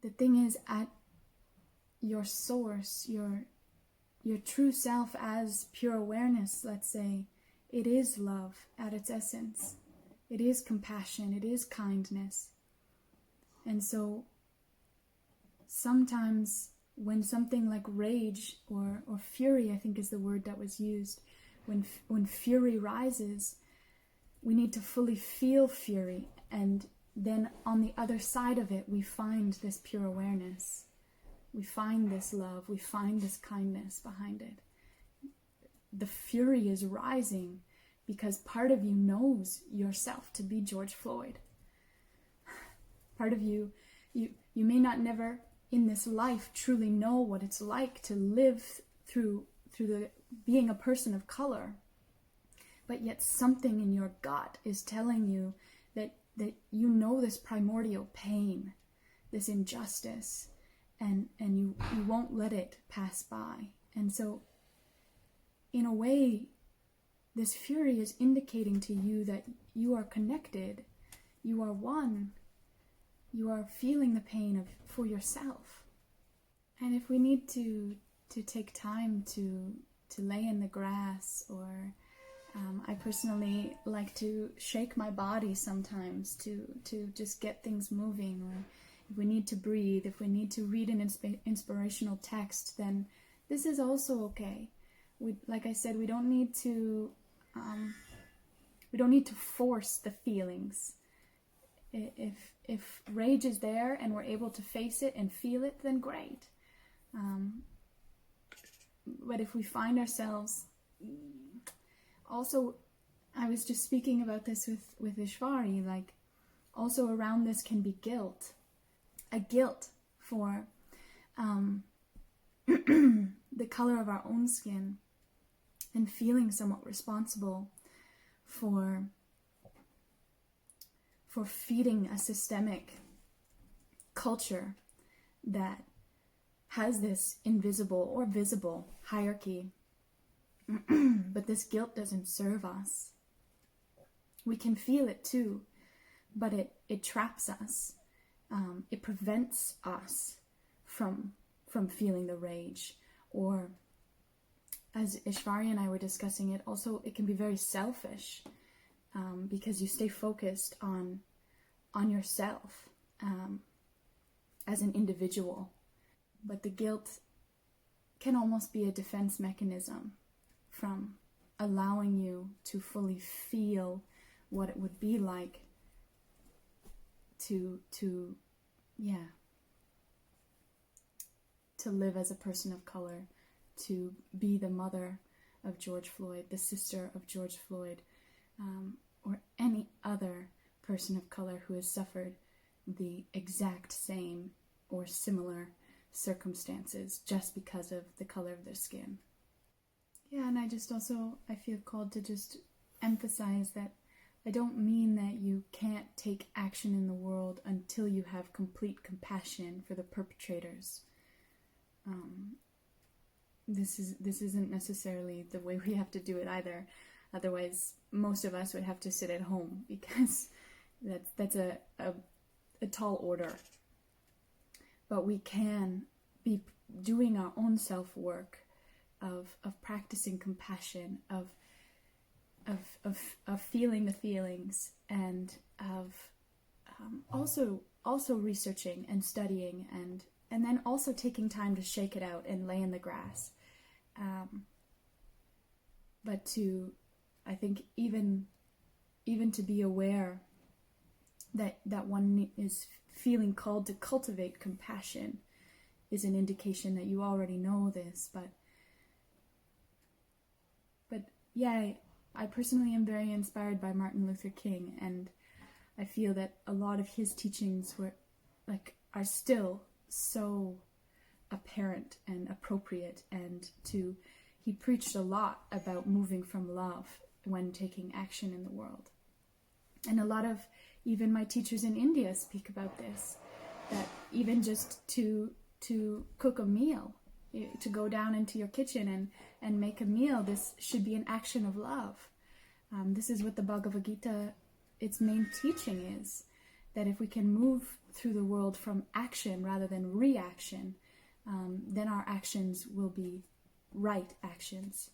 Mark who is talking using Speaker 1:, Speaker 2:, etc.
Speaker 1: the thing is, at your source, your true self as pure awareness, let's say, it is love at its essence. It is compassion, it is kindness. And so sometimes when something like rage or fury, I think is the word that was used, when fury rises, we need to fully feel fury, and then on the other side of it we find this pure awareness. We find this love, we find this kindness behind it. The fury is rising because part of you knows yourself to be George Floyd. Part of you may not never in this life truly know what it's like to live through the being a person of color, but yet something in your gut is telling you that you know this primordial pain, this injustice, and you won't let it pass by. And so in a way, this fury is indicating to you that you are connected, you are one, you are feeling the pain for yourself. And if we need to take time to lay in the grass, or I personally like to shake my body sometimes to just get things moving, or if we need to breathe, if we need to read an inspirational text, then this is also okay. Like I said, we don't need to force the feelings. If rage is there and we're able to face it and feel it, then great. But if we find ourselves, also, I was just speaking about this with Ishvari, like also around this can be guilt. A guilt for the color of our own skin, and feeling somewhat responsible for feeding a systemic culture that has this invisible or visible hierarchy. But this guilt doesn't serve us. We can feel it too, but it traps us. It prevents us from feeling the rage. Or, as Ishvari and I were discussing it, also it can be very selfish, because you stay focused on yourself as an individual. But the guilt can almost be a defense mechanism from allowing you to fully feel what it would be like to live as a person of color, to be the mother of George Floyd, the sister of George Floyd, or any other person of color who has suffered the exact same or similar circumstances just because of the color of their skin. Yeah, and I feel called to just emphasize that I don't mean that you can't take action in the world until you have complete compassion for the perpetrators. This isn't necessarily the way we have to do it either. Otherwise, most of us would have to sit at home, because that's a tall order. But we can be doing our own self-work of practicing compassion, of feeling the feelings, and of also researching and studying, and then also taking time to shake it out and lay in the grass. But I think even to be aware that one is feeling called to cultivate compassion is an indication that you already know this. But yeah, I personally am very inspired by Martin Luther King, and I feel that a lot of his teachings are still so apparent and appropriate, and he preached a lot about moving from love when taking action in the world. And a lot of even my teachers in India speak about this, that even just to cook a meal, to go down into your kitchen and make a meal, this should be an action of love. This is what the Bhagavad Gita, its main teaching is, that if we can move through the world from action rather than reaction, then our actions will be right actions.